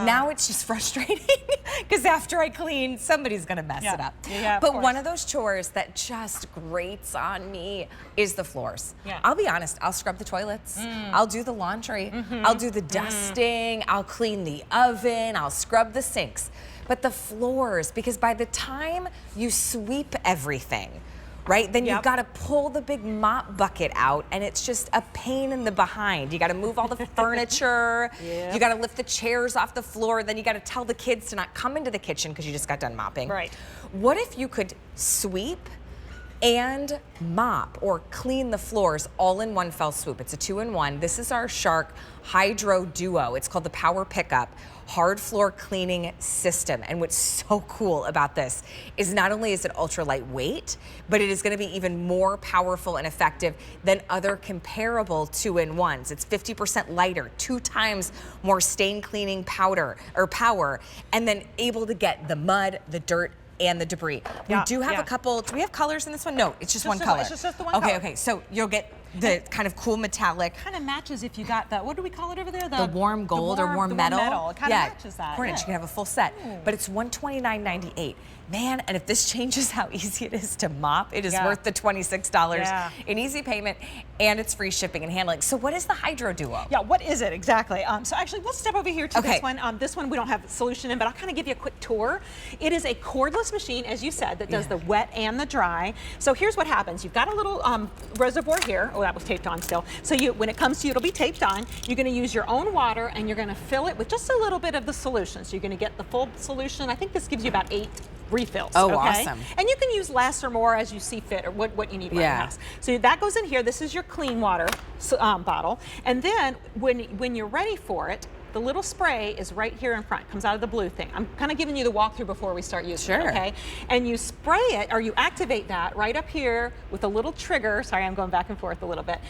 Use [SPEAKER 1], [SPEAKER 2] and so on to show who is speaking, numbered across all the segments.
[SPEAKER 1] Now it's just frustrating because after I clean, somebody's gonna mess it up. But one of those chores that just grates on me is the floors. I'll be honest, I'll scrub the toilets, I'll do the laundry, I'll do the dusting, I'll clean the oven, I'll scrub the sinks. But the floors, because by the time you sweep everything, right? Then you've got to pull the big mop bucket out, and it's just a pain in the behind. You got to move all the furniture, you got to lift the chairs off the floor, then you got to tell the kids to not come into the kitchen because you just got done mopping. Right. What if you could sweep and mop or clean the floors all in one fell swoop? It's a 2-in-1. This is our Shark HydroDuo. It's called the PowerPickup hard floor cleaning system. And what's so cool about this is not only is it ultra lightweight, but it is going to be even more powerful and effective than other comparable 2-in-1s. It's 50% lighter, 2 times more stain cleaning power, and then able to get the mud, the dirt, and the debris. We do have a couple. Do we have colors in this one? No, it's just one color.
[SPEAKER 2] It's just the one color.
[SPEAKER 1] Okay, so you'll get the kind of cool metallic.
[SPEAKER 2] Kind of matches if you got the, what do we call it over there?
[SPEAKER 1] The warm gold or warm metal.
[SPEAKER 2] It kind of matches that.
[SPEAKER 1] Correct, you can have a full set, but it's $129.98. Man, and if this changes how easy it is to mop, it is worth the $26 in easy payment, and it's free shipping and handling. So what is the HydroDuo?
[SPEAKER 2] Yeah, what is it exactly? So actually, we'll step over here to this one. This one we don't have a solution in, but I'll kind of give you a quick tour. It is a cordless machine, as you said, that does the wet and the dry. So here's what happens. You've got a little reservoir here. Oh, that was taped on still. So when it comes to you, it'll be taped on. You're going to use your own water, and you're going to fill it with just a little bit of the solution. So you're going to get the full solution. I think this gives you about 8 refills.
[SPEAKER 1] Oh, awesome.
[SPEAKER 2] And you can use less or more as you see fit, or what you need right now. So that goes in here. This is your clean water bottle. And then when you're ready for it, the little spray is right here in front. Comes out of the blue thing. I'm kind of giving you the walkthrough before we start using it, okay? And you spray it, or you activate that right up here with a little trigger. Sorry, I'm going back and forth a little bit.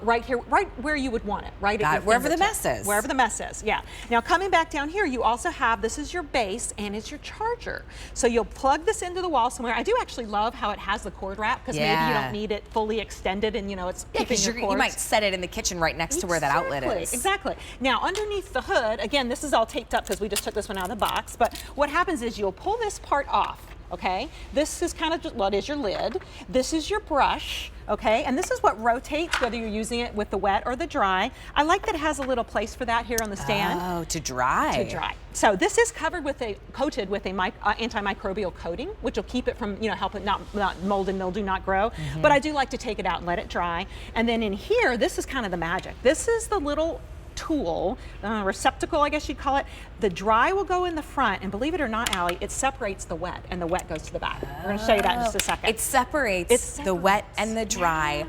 [SPEAKER 2] Right here, right where you would want it, right at your
[SPEAKER 1] wherever the mess is.
[SPEAKER 2] Wherever the mess is, yeah. Now coming back down here, you also have, this is your base and it's your charger. So you'll plug this into the wall somewhere. I do actually love how it has the cord wrap, because maybe you don't need it fully extended, and it's keeping your cords.
[SPEAKER 1] You might set it in the kitchen right next to where that outlet is.
[SPEAKER 2] Exactly. Now underneath the hood, again, this is all taped up because we just took this one out of the box, but what happens is you'll pull this part off, okay? This is kind of just, well, it is your lid. This is your brush, okay? And this is what rotates, whether you're using it with the wet or the dry. I like that it has a little place for that here on the stand.
[SPEAKER 1] Oh, to dry.
[SPEAKER 2] To dry. So this is covered with coated with a antimicrobial coating, which will keep it from, help it not mold and mildew not grow. But I do like to take it out and let it dry. And then in here, this is kind of the magic. This is the little tool, receptacle, I guess you'd call it. The dry will go in the front, and believe it or not, Allie, it separates the wet, and the wet goes to the back. We're going to show you that in just a second.
[SPEAKER 1] It separates the wet and the dry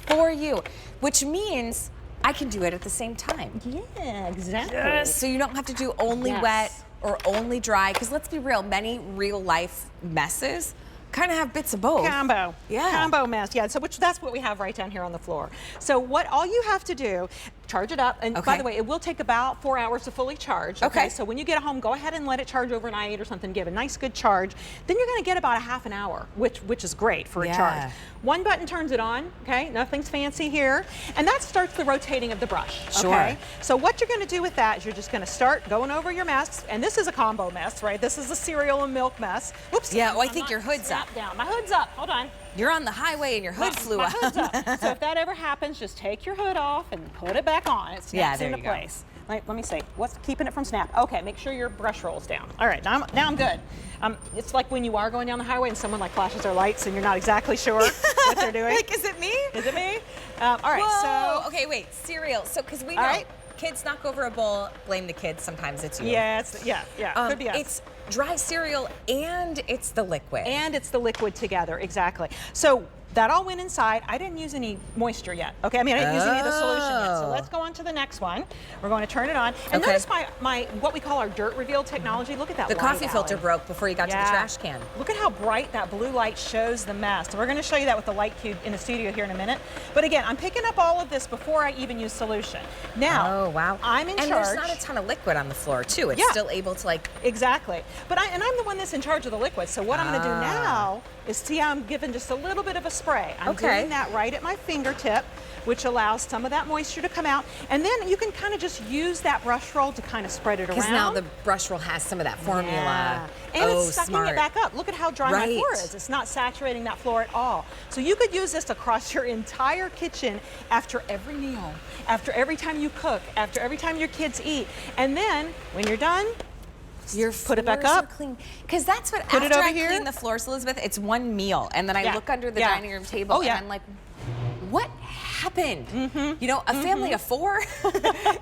[SPEAKER 1] for you, which means I can do it at the same time.
[SPEAKER 2] Yeah, exactly.
[SPEAKER 1] So you don't have to do only wet or only dry, because let's be real, many real life messes kind of have bits of both.
[SPEAKER 2] Combo. Combo mess. Yeah, so that's what we have right down here on the floor. So all you have to do, charge it up, and by the way, it will take about 4 hours to fully charge. Okay. So when you get home, go ahead and let it charge overnight or something, give a nice good charge. Then you're going to get about a half an hour, which is great for a charge. One button turns it on, okay? Nothing's fancy here. And that starts the rotating of the brush, okay? So what you're going to do with that is you're just going to start going over your mess, and this is a combo mess, right? This is a cereal and milk mess. Oops.
[SPEAKER 1] Yeah, I think your hood's up.
[SPEAKER 2] Down. My hood's up. Hold on.
[SPEAKER 1] You're on the highway and your hood flew up.
[SPEAKER 2] My hood's up. So if that ever happens, just take your hood off and put it back on. It snaps into place. Let me see. What's keeping it from snap? Okay, make sure your brush rolls down. All right, now I'm good. It's like when you are going down the highway and someone flashes their lights and you're not exactly sure what they're doing.
[SPEAKER 1] Like, is it me?
[SPEAKER 2] Is it me? All right.
[SPEAKER 1] Whoa. So okay, wait. Cereal. So because we know kids knock over a bowl, blame the kids. Sometimes it's you.
[SPEAKER 2] Yeah, could be us.
[SPEAKER 1] It's dry cereal and it's the liquid.
[SPEAKER 2] And it's the liquid together, exactly. So that all went inside. I didn't use any moisture yet. Okay, I mean, I didn't use any of the solution yet. So let's go on to the next one. We're going to turn it on. And notice my what we call our dirt reveal technology. Look at that.
[SPEAKER 1] The coffee filter broke before you got to the trash can.
[SPEAKER 2] Look at how bright that blue light shows the mess. So we're going to show you that with the light cube in the studio here in a minute. But again, I'm picking up all of this before I even use solution. Now, I'm in charge.
[SPEAKER 1] And there's not a ton of liquid on the floor too. It's still able to
[SPEAKER 2] Exactly. But I'm the one that's in charge of the liquid. So what I'm going to do now see how I'm giving just a little bit of a spray. I'm doing that right at my fingertip, which allows some of that moisture to come out. And then you can kind of just use that brush roll to kind of spread it around.
[SPEAKER 1] Because now the brush roll has some of that formula.
[SPEAKER 2] Yeah. And it's sucking it back up. Look at how dry my floor is. It's not saturating that floor at all. So you could use this across your entire kitchen after every meal, after every time you cook, after every time your kids eat. And then when you're done, put it back up.
[SPEAKER 1] Because that's what, after I clean the floors, Elizabeth, it's one meal. And then I look under the dining room table and I'm like, what happened? You know, a family of 4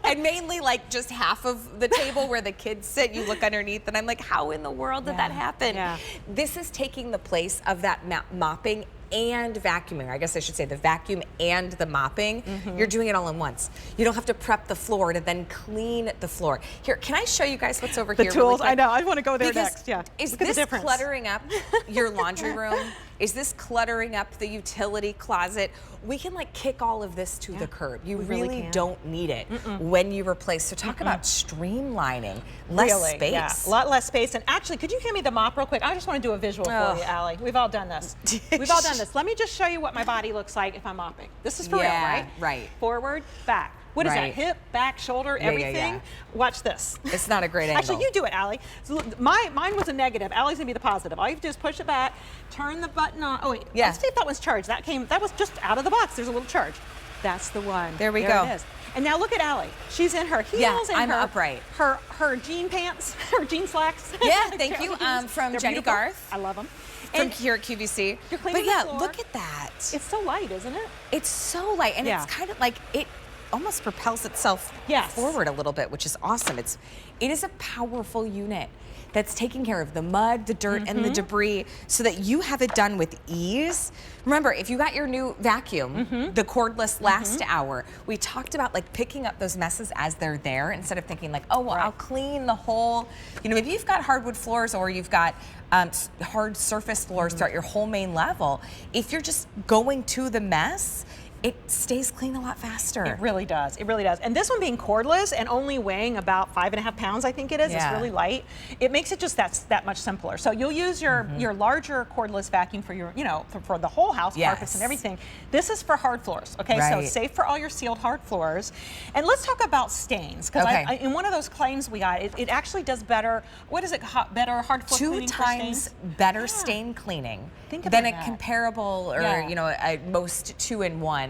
[SPEAKER 1] and mainly like just half of the table where the kids sit, you look underneath and I'm like, how in the world did that happen? This is taking the place of that mopping and vacuuming. I guess I should say the vacuum and the mopping. You're doing it all in once. You don't have to prep the floor to then clean the floor. Here, can I show you guys what's over here?
[SPEAKER 2] The tools, really I know, I want to go there next. Yeah.
[SPEAKER 1] Is this cluttering up your laundry room? Is this cluttering up the utility closet? We can like kick all of this to the curb. You really don't need it when you replace. So talk about streamlining, less space.
[SPEAKER 2] Yeah, a lot less space. And actually, could you hand me the mop real quick? I just want to do a visual for you, Allie. We've all done this. We've all done this. Let me just show you what my body looks like if I'm mopping. This is for real, right?
[SPEAKER 1] Right.
[SPEAKER 2] Forward, back. What is that? Hip, back, shoulder, everything? Watch this.
[SPEAKER 1] It's not a great angle.
[SPEAKER 2] Actually, you do it, Allie. So look, mine was a negative. Allie's gonna be the positive. All you have to do is push it back, turn the button on. Oh wait, let's see if that one's charged. That was just out of the box. There's a little charge. That's the one.
[SPEAKER 1] There we go.
[SPEAKER 2] It is. And now look at Allie. She's in her heels and
[SPEAKER 1] I'm upright.
[SPEAKER 2] Her jean pants, her jean slacks.
[SPEAKER 1] Yeah, thank you. From
[SPEAKER 2] They're
[SPEAKER 1] Jenny
[SPEAKER 2] beautiful.
[SPEAKER 1] Garth.
[SPEAKER 2] I love them.
[SPEAKER 1] From here at QVC.
[SPEAKER 2] You're cleaning the floor.
[SPEAKER 1] Look at that.
[SPEAKER 2] It's so light, isn't it?
[SPEAKER 1] It's so light, and it's kind of like it almost propels itself forward a little bit, which is awesome. It is a powerful unit that's taking care of the mud, the dirt, and the debris so that you have it done with ease. Remember, if you got your new vacuum, the cordless last hour, we talked about like picking up those messes as they're there instead of thinking like, oh, well, I'll clean the whole, you know, maybe you've got hardwood floors or you've got hard surface floors throughout your whole main level. If you're just going to the mess, it stays clean a lot faster.
[SPEAKER 2] It really does. It really does. And this one being cordless and only weighing about 5.5 pounds, I think it is. It's really light. It makes it just that much simpler. So you'll use your larger cordless vacuum for your, you know, for the whole house, carpets and everything. This is for hard floors. Okay, so it's safe for all your sealed hard floors. And let's talk about stains, because in one of those claims we got, it actually does better. What is it? Better hard floor cleaning?
[SPEAKER 1] 2 times better stain cleaning than a comparable or you know most 2-in-1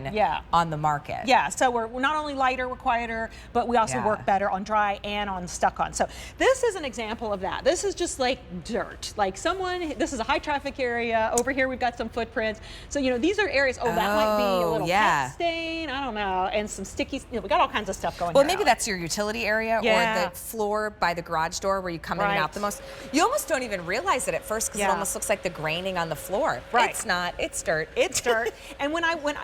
[SPEAKER 1] on the market.
[SPEAKER 2] Yeah, so we're not only lighter, we're quieter, but we also work better on dry and on stuck on. So this is an example of that. This is just like dirt. Like this is a high traffic area. Over here we've got some footprints. So, you know, these are areas, that might be a little pet stain, I don't know, and some sticky, you know, we got all kinds of stuff going on.
[SPEAKER 1] Well, maybe that's your utility area or the floor by the garage door where you come in and out the most. You almost don't even realize it at first because it almost looks like the graining on the floor. It's not, it's dirt.
[SPEAKER 2] It's dirt. And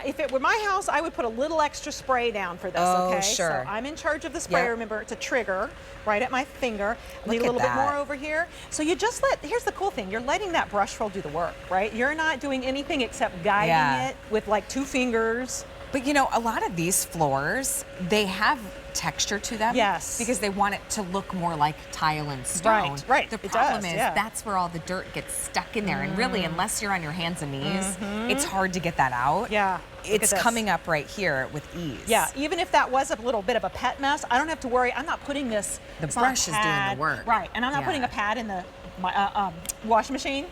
[SPEAKER 2] if it were my house, I would put a little extra spray down for this, okay? So I'm in charge of the spray. Remember, it's a trigger right at my finger. Need a little bit more over here. So you just here's the cool thing, you're letting that brush roll do the work, right? You're not doing anything except guiding it with like 2 fingers.
[SPEAKER 1] But you know, a lot of these floors, they have texture to them.
[SPEAKER 2] Yes.
[SPEAKER 1] Because they want it to look more like tile and stone.
[SPEAKER 2] Right.
[SPEAKER 1] The problem is that's where all the dirt gets stuck in there. And really, unless you're on your hands and knees, it's hard to get that out.
[SPEAKER 2] Yeah.
[SPEAKER 1] It's coming up right here with ease.
[SPEAKER 2] Yeah, even if that was a little bit of a pet mess, I don't have to worry. I'm not putting this.
[SPEAKER 1] The brush is doing the work.
[SPEAKER 2] Right, and I'm not putting a pad in the washing machine.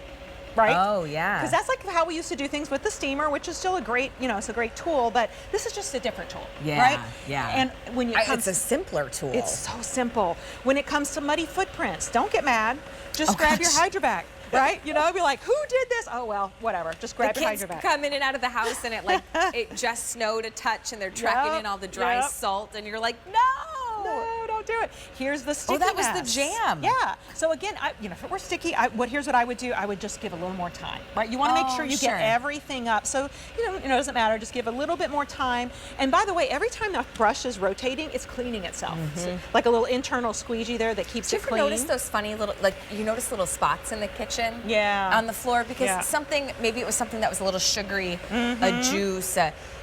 [SPEAKER 2] Right?
[SPEAKER 1] Oh, yeah.
[SPEAKER 2] Because that's like how we used to do things with the steamer, which is still a great, you know, it's a great tool, but this is just a different tool, right?
[SPEAKER 1] Yeah.
[SPEAKER 2] And when
[SPEAKER 1] it's a simpler tool.
[SPEAKER 2] It's so simple. When it comes to muddy footprints, don't get mad. Just grab your HydroVac. Right? You know, be like, who did this? Oh, well, whatever. Just grab your HydroVac.
[SPEAKER 1] The kids come in and out of the house and it just snowed a touch and they're tracking in all the dry salt and you're like, no, don't do it. Here's the sticky that was the jam.
[SPEAKER 2] Yeah. So again, you know, if it were sticky, here's what I would do. I would just give a little more time, right? You want to make sure you get everything up. So, you know, it doesn't matter. Just give a little bit more time. And by the way, every time the brush is rotating, it's cleaning itself. So, like a little internal squeegee there that keeps it clean.
[SPEAKER 1] Do you ever notice those funny little, like you notice little spots in the kitchen?
[SPEAKER 2] Yeah.
[SPEAKER 1] On the floor because maybe it was something that was a little sugary, a juice,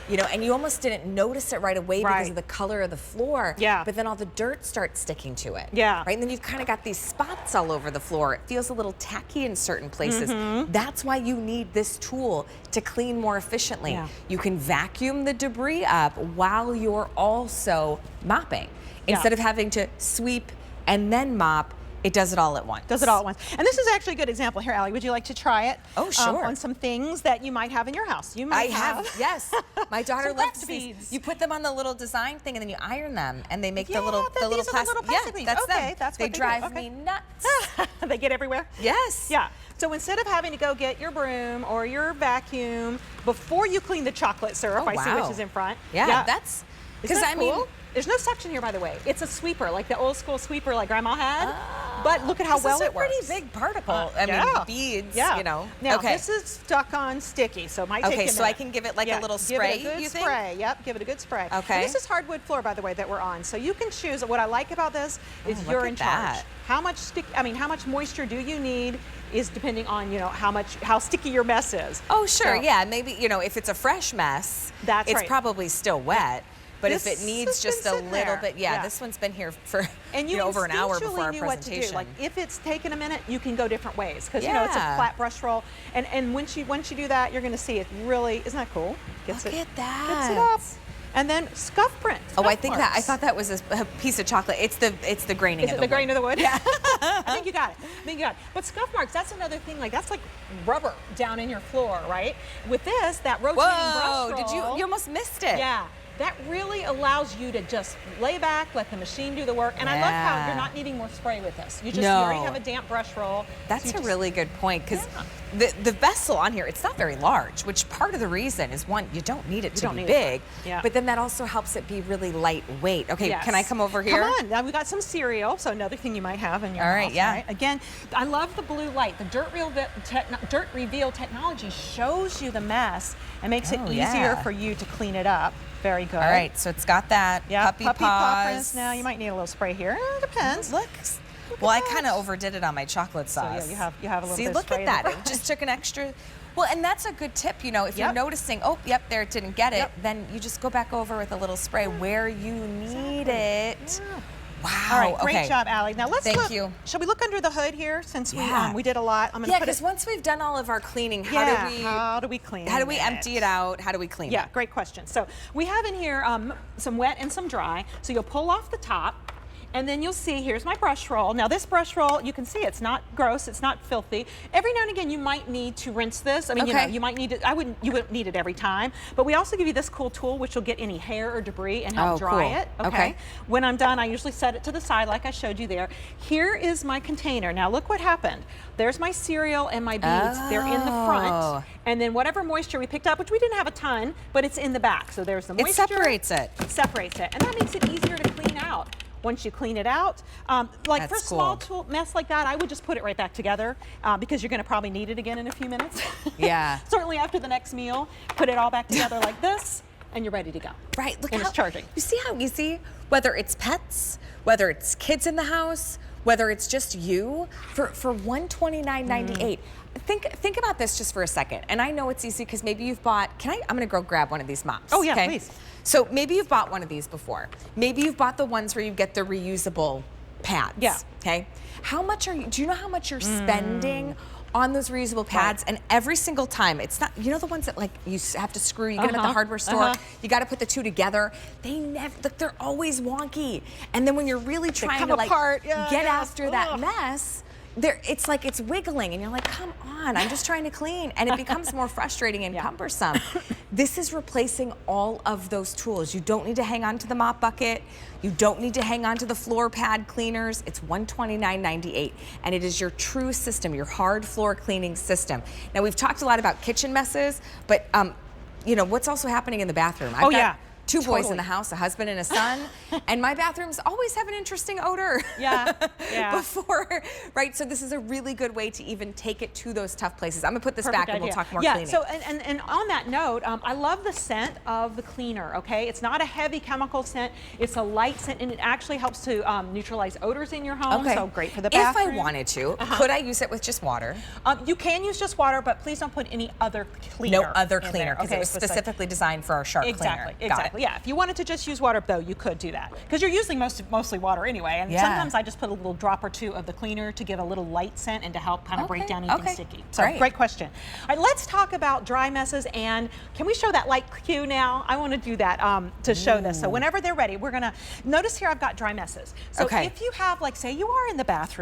[SPEAKER 1] you know, and you almost didn't notice it right away because of the color of the floor.
[SPEAKER 2] Yeah.
[SPEAKER 1] But then all the dirt starts sticking to it.
[SPEAKER 2] Yeah.
[SPEAKER 1] Right, and then you've kind of got these spots all over the floor. It feels a little tacky in certain places. That's why you need this tool to clean more efficiently. Yeah. You can vacuum the debris up while you're also mopping. Instead of having to sweep and then mop, it does it all at once.
[SPEAKER 2] Does it all at once. And this is actually a good example here, Allie. Would you like to try it?
[SPEAKER 1] Oh, sure.
[SPEAKER 2] On some things that you might have in your house. You might
[SPEAKER 1] have. Yes. My daughter loves these.
[SPEAKER 2] beads.
[SPEAKER 1] You put them on the little design thing and then you iron them and they make the little
[SPEAKER 2] plastic.
[SPEAKER 1] Yeah, that's
[SPEAKER 2] okay,
[SPEAKER 1] them.
[SPEAKER 2] That's what
[SPEAKER 1] they drive me nuts.
[SPEAKER 2] They get everywhere?
[SPEAKER 1] Yes.
[SPEAKER 2] Yeah. So instead of having to go get your broom or your vacuum before you clean the chocolate syrup, I see which is in front.
[SPEAKER 1] Yeah, that's
[SPEAKER 2] because I mean, there's no suction here, by the way. It's a sweeper, like the old school sweeper like Grandma had. But look at how well it works.
[SPEAKER 1] This is a pretty big particle. I mean, beads, you know.
[SPEAKER 2] Now, this is stuck on sticky, so it might take a minute.
[SPEAKER 1] So I can give it like a little spray,
[SPEAKER 2] give it a good
[SPEAKER 1] you think?
[SPEAKER 2] spray. Yep, give it a good spray.
[SPEAKER 1] Okay.
[SPEAKER 2] And this is hardwood floor, by the way, that we're on. So you can choose. What I like about this is you're in charge. How much how much moisture do you need is depending on, you know, how sticky your mess is.
[SPEAKER 1] Oh, sure, yeah. Maybe, you know, if it's a fresh mess, it's probably still wet. But if it needs just a little bit, this one's been here for over an hour before our presentation.
[SPEAKER 2] What to do. Like if it's taken a minute, you can go different ways because you know it's a flat brush roll. And once you do that, you're going to see it really. Isn't that cool?
[SPEAKER 1] Look at that.
[SPEAKER 2] Gets it up. And then scuff print.
[SPEAKER 1] I thought that was a piece of chocolate. It's the graining of the wood.
[SPEAKER 2] Is it the grain of the wood?
[SPEAKER 1] Yeah.
[SPEAKER 2] I think you got it. But scuff marks, that's another thing. Like that's like rubber down in your floor, right? With this, that rotating brush roll.
[SPEAKER 1] You almost missed it.
[SPEAKER 2] Yeah. That really allows you to just lay back, let the machine do the work. And I love how you're not needing more spray with this. You already have a damp brush roll.
[SPEAKER 1] That's a really good point because the vessel on here, it's not very large, which part of the reason is one, you don't need it to be big, but then that also helps it be really lightweight. Okay, can I come over here?
[SPEAKER 2] Come on. Now we got some cereal, so another thing you might have in your house. Right? Again, I love the blue light. The dirt reveal technology shows you the mess and makes it easier for you to clean it up. Very good. All
[SPEAKER 1] right, so it's got that puppy paw
[SPEAKER 2] prints. Now you might need a little spray here. It depends.
[SPEAKER 1] Look well, I kind of overdid it on my chocolate sauce.
[SPEAKER 2] So yeah, you have a little bit of
[SPEAKER 1] look
[SPEAKER 2] spray
[SPEAKER 1] at that. It just took an extra. Well, and that's a good tip, you know, if you're noticing, there it didn't get it, then you just go back over with a little spray where you need it. Yeah. Wow.
[SPEAKER 2] All right, great job, Allie. Now let's look.
[SPEAKER 1] Thank you.
[SPEAKER 2] Shall we look under the hood here since we did a lot? I'm going to put
[SPEAKER 1] because once we've done all of our cleaning,
[SPEAKER 2] how do we clean it?
[SPEAKER 1] How do we empty it out? How do we clean it?
[SPEAKER 2] Yeah, great question. So we have in here some wet and some dry. So you'll pull off the top. And then you'll see, here's my brush roll. Now this brush roll, you can see it's not gross, it's not filthy. Every now and again, you might need to rinse this. I mean, you know, you might need it, you wouldn't need it every time. But we also give you this cool tool, which will get any hair or debris and help dry it. Okay. When I'm done, I usually set it to the side like I showed you there. Here is my container. Now look what happened. There's my cereal and my beads. They're in the front. And then whatever moisture we picked up, which we didn't have a ton, but it's in the back. So there's the moisture.
[SPEAKER 1] It separates it.
[SPEAKER 2] It separates it. And that makes it easier to clean out. Once you clean it out, like for a small mess like that, I would just put it right back together because you're going to probably need it again in a few minutes.
[SPEAKER 1] Yeah.
[SPEAKER 2] Certainly after the next meal, put it all back together like this, and you're ready to go.
[SPEAKER 1] Right. Look
[SPEAKER 2] how it's charging.
[SPEAKER 1] You see how easy, whether it's pets, whether it's kids in the house, whether it's just you, for $129.98. Think about this just for a second. And I know it's easy because maybe you've bought. I'm going to go grab one of these mops.
[SPEAKER 2] Oh yeah, please.
[SPEAKER 1] So maybe you've bought one of these before. Maybe you've bought the ones where you get the reusable pads.
[SPEAKER 2] Yeah.
[SPEAKER 1] Okay. Do you know how much you're spending on those reusable pads? And every single time, it's not, you know, the ones that like you have to screw, you get them at the hardware store, you got to put the two together. They're always wonky. And then when you're really trying to like get after that mess, it's like it's wiggling and you're like, come on, I'm just trying to clean. And it becomes more frustrating and cumbersome. This is replacing all of those tools. You don't need to hang on to the mop bucket. You don't need to hang on to the floor pad cleaners. It's $129.98. And it is your true system, your hard floor cleaning system. Now we've talked a lot about kitchen messes, but you know, what's also happening in the bathroom? 2 boys in the house, a husband and a son, and my bathrooms always have an interesting odor.
[SPEAKER 2] Yeah,
[SPEAKER 1] Before, right? So this is a really good way to even take it to those tough places. I'm gonna put this back and we'll talk more cleaning.
[SPEAKER 2] So and on that note, I love the scent of the cleaner, okay? It's not a heavy chemical scent, it's a light scent, and it actually helps to neutralize odors in your home, so great for the bathroom.
[SPEAKER 1] If I wanted to, could I use it with just water?
[SPEAKER 2] You can use just water, but please don't put any other cleaner.
[SPEAKER 1] No other cleaner, because it was specifically designed for our shark cleaner.
[SPEAKER 2] Exactly. Yeah, if you wanted to just use water, though, you could do that, because you're using mostly water anyway. And sometimes I just put a little drop or 2 of the cleaner to give a little light scent and to help kind of break down anything sticky. So great question. All right, let's talk about dry messes. And can we show that light cue now? I want to do that to show this. So whenever they're ready, we're gonna notice here I've got dry messes. So if you have, like, say you are in the bathroom